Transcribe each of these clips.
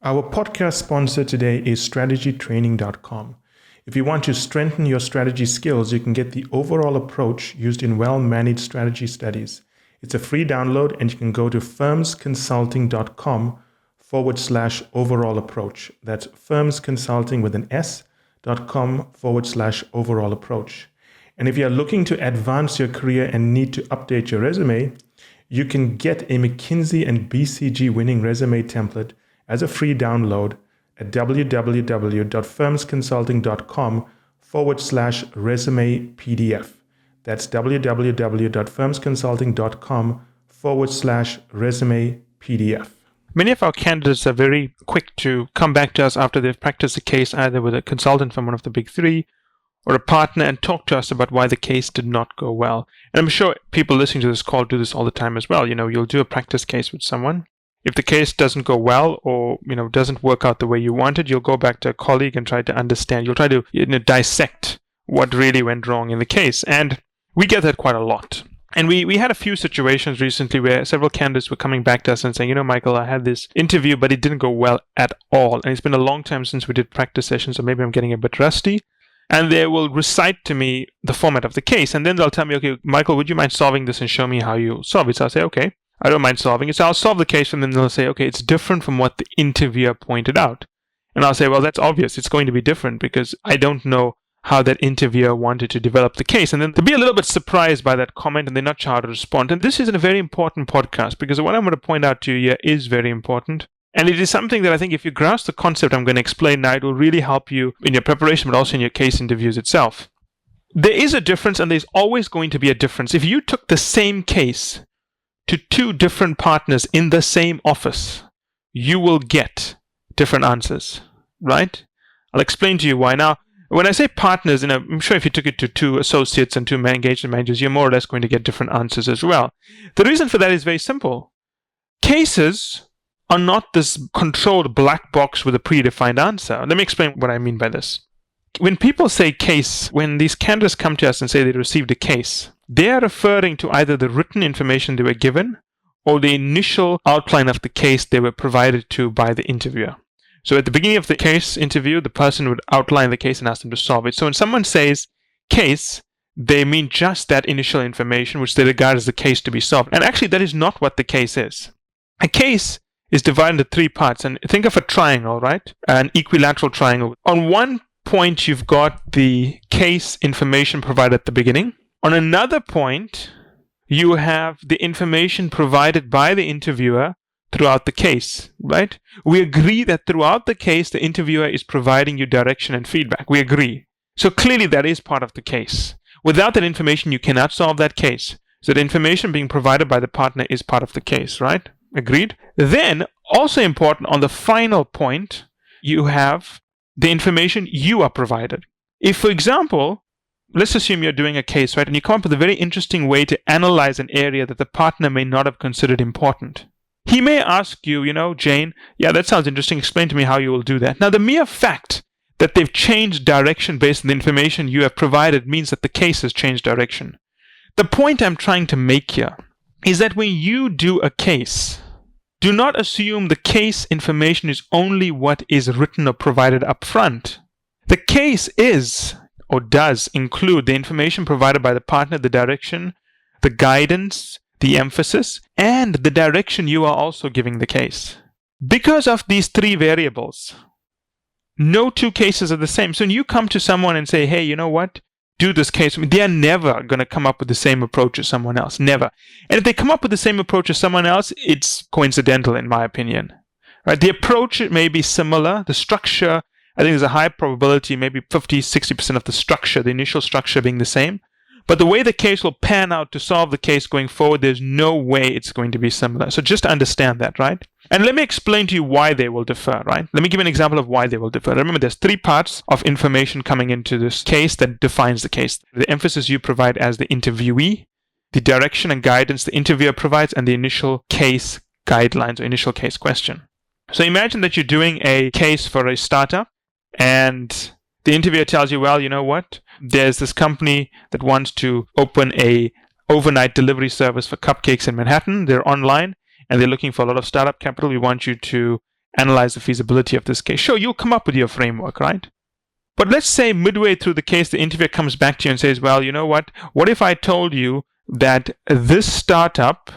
Our podcast sponsor today is strategytraining.com. If you want to strengthen your strategy skills, you can get the overall approach used in well-managed strategy studies. It's a free download, and you can go to firmsconsulting.com/overall approach. That's firmsconsulting with an s.com/overall approach. And if you're looking to advance your career and need to update your resume, you can get a McKinsey and BCG winning resume template as a free download at www.firmsconsulting.com/resume PDF. That's www.firmsconsulting.com/resume PDF. Many of our candidates are very quick to come back to us after they've practiced a case either with a consultant from one of the big three or a partner and talk to us about why the case did not go well. And I'm sure people listening to this call do this all the time as well. You'll do a practice case with someone. If the case doesn't go well or, doesn't work out the way you wanted, you'll go back to a colleague and try to understand. You'll try to dissect what really went wrong in the case. And we get that quite a lot. And we had a few situations recently where several candidates were coming back to us and saying, Michael, I had this interview, but it didn't go well at all. And it's been a long time since we did practice sessions, so maybe I'm getting a bit rusty. And they will recite to me the format of the case. And then they'll tell me, okay, Michael, would you mind solving this and show me how you solve it? So I'll say, okay, I don't mind solving it. So I'll solve the case, and then they'll say, okay, it's different from what the interviewer pointed out. And I'll say, well, that's obvious. It's going to be different because I don't know how that interviewer wanted to develop the case. And then they'll be a little bit surprised by that comment, and they're not sure how to respond. And this is a very important podcast because what I'm going to point out to you here is very important. And it is something that I think if you grasp the concept I'm going to explain now, it will really help you in your preparation, but also in your case interviews itself. There is a difference, and there's always going to be a difference. If you took the same case to two different partners in the same office, you will get different answers, right? I'll explain to you why. Now, when I say partners, I'm sure if you took it to two associates and two engagement managers, you're more or less going to get different answers as well. The reason for that is very simple. Cases are not this controlled black box with a predefined answer. Let me explain what I mean by this. When people say case, when these candidates come to us and say they received a case, they are referring to either the written information they were given or the initial outline of the case they were provided to by the interviewer. So at the beginning of the case interview, the person would outline the case and ask them to solve it. So when someone says case, they mean just that initial information, which they regard as the case to be solved. And actually, that is not what the case is. A case is divided into three parts. And think of a triangle, right? An equilateral triangle. On one point, you've got the case information provided at the beginning. On another point, you have the information provided by the interviewer throughout the case, right? We agree that throughout the case, the interviewer is providing you direction and feedback. We agree. So clearly that is part of the case. Without that information, you cannot solve that case. So the information being provided by the partner is part of the case, right? Agreed? Then, also important, on the final point, you have the information you are provided. If, for example, let's assume you're doing a case, right, and you come up with a very interesting way to analyze an area that the partner may not have considered important. He may ask you, Jane, yeah, that sounds interesting. Explain to me how you will do that. Now, the mere fact that they've changed direction based on the information you have provided means that the case has changed direction. The point I'm trying to make here is that when you do a case, do not assume the case information is only what is written or provided up front. The case is or does include the information provided by the partner, the direction, the guidance, the emphasis, and the direction you are also giving the case. Because of these three variables, no two cases are the same. So when you come to someone and say, hey, you know what? Do this case. They are never going to come up with the same approach as someone else. Never. And if they come up with the same approach as someone else, it's coincidental in my opinion. Right? The approach may be similar. The structure, I think there's a high probability, maybe 50-60% of the structure, the initial structure being the same. But the way the case will pan out to solve the case going forward, there's no way it's going to be similar. So just understand that, right? And let me explain to you why they will differ, right? Let me give you an example of why they will differ. Remember, there's three parts of information coming into this case that defines the case. The emphasis you provide as the interviewee, the direction and guidance the interviewer provides, and the initial case guidelines or initial case question. So imagine that you're doing a case for a startup and the interviewer tells you, well, you know what? There's this company that wants to open a overnight delivery service for cupcakes in Manhattan. They're online and they're looking for a lot of startup capital. We want you to analyze the feasibility of this case. Sure, you'll come up with your framework, right? But let's say midway through the case, the interviewer comes back to you and says, well, you know what? What if I told you that this startup,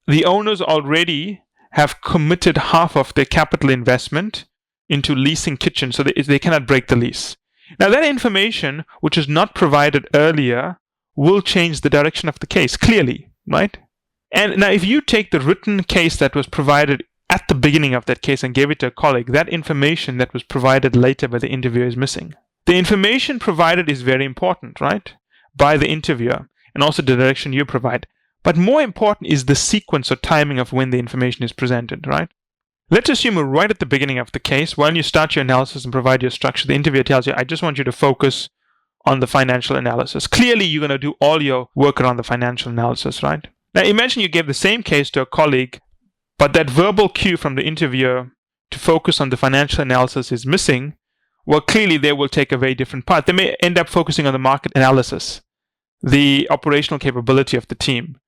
the owners already have committed half of their capital investment into leasing kitchens, so they cannot break the lease. Now, that information, which is not provided earlier, will change the direction of the case, clearly, right? And now, if you take the written case that was provided at the beginning of that case and gave it to a colleague, that information that was provided later by the interviewer is missing. The information provided is very important, right? By the interviewer, and also the direction you provide. But more important is the sequence or timing of when the information is presented, right? Let's assume right at the beginning of the case, when you start your analysis and provide your structure, the interviewer tells you, I just want you to focus on the financial analysis. Clearly, you're going to do all your work around the financial analysis, right? Now, imagine you gave the same case to a colleague, but that verbal cue from the interviewer to focus on the financial analysis is missing. Well, clearly, they will take a very different path. They may end up focusing on the market analysis, the operational capability of the team,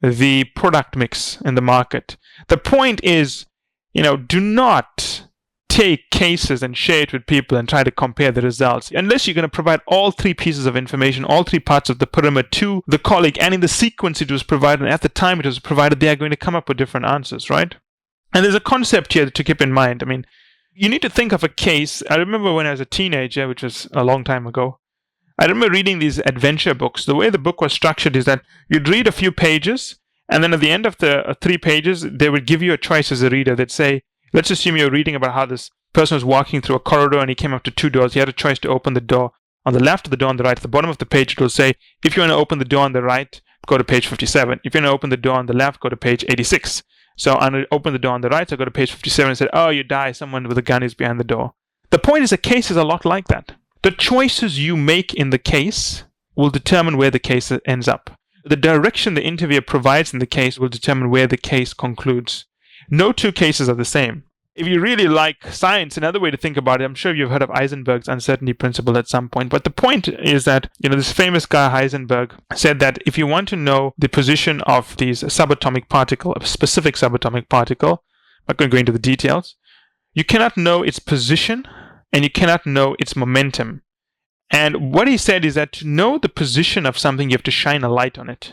the product mix in the market. The point is, do not take cases and share it with people and try to compare the results. Unless you're going to provide all three pieces of information, all three parts of the pyramid to the colleague, and in the sequence it was provided, and at the time it was provided, they are going to come up with different answers, right? And there's a concept here to keep in mind. I mean, you need to think of a case. I remember when I was a teenager, which was a long time ago, I remember reading these adventure books. The way the book was structured is that you'd read a few pages, and then at the end of the 3 pages, they would give you a choice as a reader. They'd say, let's assume you're reading about how this person was walking through a corridor and he came up to 2 doors. He had a choice to open the door on the left or the door on the right. At the bottom of the page, it will say, if you want to open the door on the right, go to page 57. If you want to open the door on the left, go to page 86. So I'm going to open the door on the right, so I go to page 57 and said, oh, you die, someone with a gun is behind the door. The point is, a case is a lot like that. The choices you make in the case will determine where the case ends up. The direction the interviewer provides in the case will determine where the case concludes. No two cases are the same. If you really like science, another way to think about it, I'm sure you've heard of Heisenberg's uncertainty principle at some point. But the point is that, this famous guy Heisenberg said that if you want to know the position of these subatomic particle, a specific subatomic particle, I'm not going to go into the details, you cannot know its position and you cannot know its momentum. And what he said is that to know the position of something, you have to shine a light on it.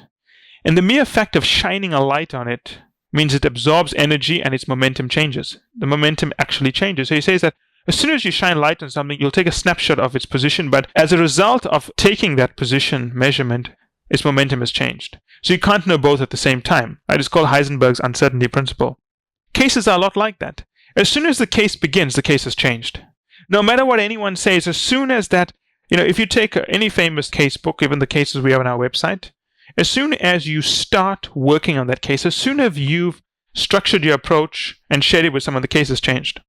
And the mere fact of shining a light on it means it absorbs energy and its momentum changes. The momentum actually changes. So he says that as soon as you shine light on something, you'll take a snapshot of its position, but as a result of taking that position measurement, its momentum has changed. So you can't know both at the same time. Right? It's called Heisenberg's uncertainty principle. Cases are a lot like that. As soon as the case begins, the case has changed. No matter what anyone says, as soon as that, if you take any famous case book, even the cases we have on our website, as soon as you start working on that case, as soon as you've structured your approach and shared it with someone, the case has changed.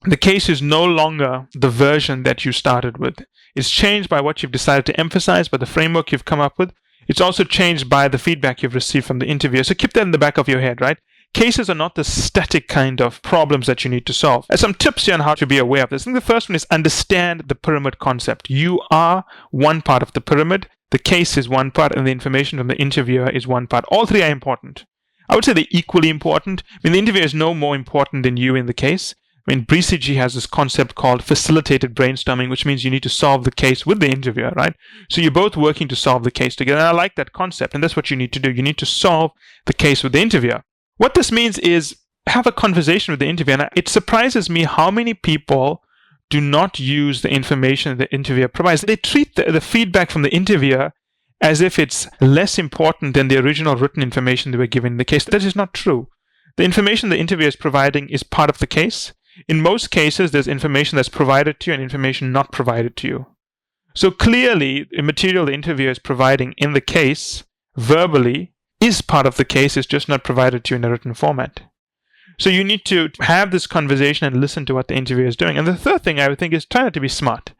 The case is no longer the version that you started with. It's changed by what you've decided to emphasize, by the framework you've come up with. It's also changed by the feedback you've received from the interviewer. So keep that in the back of your head, right? Cases are not the static kind of problems that you need to solve. Some tips here on how to be aware of this. I think the first one is understand the pyramid concept. You are one part of the pyramid. The case is one part, and the information from the interviewer is one part. All three are important. I would say they're equally important. The interviewer is no more important than you in the case. BCG has this concept called facilitated brainstorming, which means you need to solve the case with the interviewer, right? So you're both working to solve the case together. And I like that concept, and that's what you need to do. You need to solve the case with the interviewer. What this means is have a conversation with the interviewer. And it surprises me how many people do not use the information the interviewer provides. They treat the feedback from the interviewer as if it's less important than the original written information they were given in the case. That is not true. The information the interviewer is providing is part of the case. In most cases, there's information that's provided to you and information not provided to you. So clearly, the material the interviewer is providing in the case, verbally, is part of the case. It's just not provided to you in a written format. So you need to have this conversation and listen to what the interviewer is doing. And the third thing I would think is try not to be smart.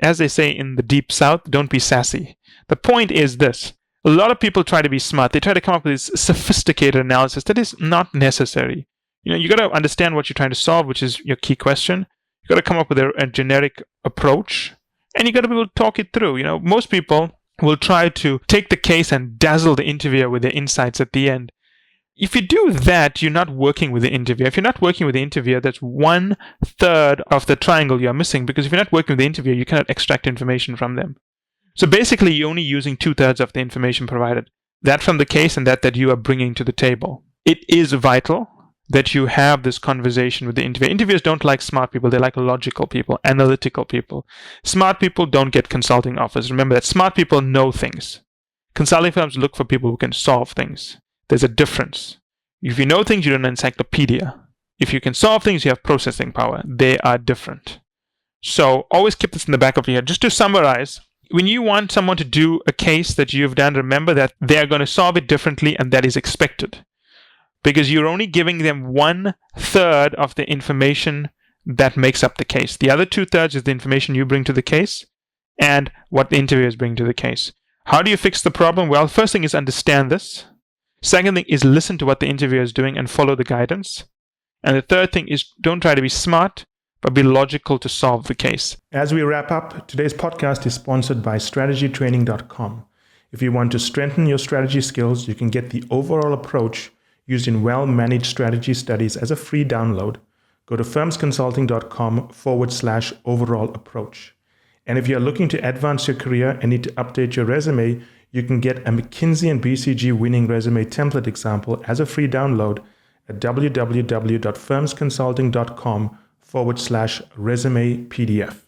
As they say in the deep south, don't be sassy. The point is this. A lot of people try to be smart. They try to come up with this sophisticated analysis that is not necessary. You got to understand what you're trying to solve, which is your key question. You got to come up with a generic approach, and you got to be able to talk it through. Most people will try to take the case and dazzle the interviewer with their insights at the end. If you do that, you're not working with the interviewer. If you're not working with the interviewer, that's 1/3 of the triangle you're missing, because if you're not working with the interviewer, you cannot extract information from them. So basically, you're only using 2/3 of the information provided. That from the case and that you are bringing to the table. It is vital that you have this conversation with the interviewer. Interviewers don't like smart people. They like logical people, analytical people. Smart people don't get consulting offers. Remember that smart people know things. Consulting firms look for people who can solve things. There's a difference. If you know things, you're an encyclopedia. If you can solve things, you have processing power. They are different. So always keep this in the back of your head. Just to summarize, when you want someone to do a case that you've done, remember that they are going to solve it differently, and that is expected. Because you're only giving them 1/3 of the information that makes up the case. The other 2/3 is the information you bring to the case and what the interviewers bring to the case. How do you fix the problem? Well, first thing is understand this. Second thing is listen to what the interviewer is doing and follow the guidance. And the third thing is don't try to be smart, but be logical to solve the case. As we wrap up, today's podcast is sponsored by strategytraining.com. If you want to strengthen your strategy skills, you can get the overall approach used in well-managed strategy studies as a free download. Go to firmsconsulting.com/overall approach. And if you're looking to advance your career and need to update your resume, you can get a McKinsey and BCG winning resume template example as a free download at www.firmsconsulting.com/resume PDF.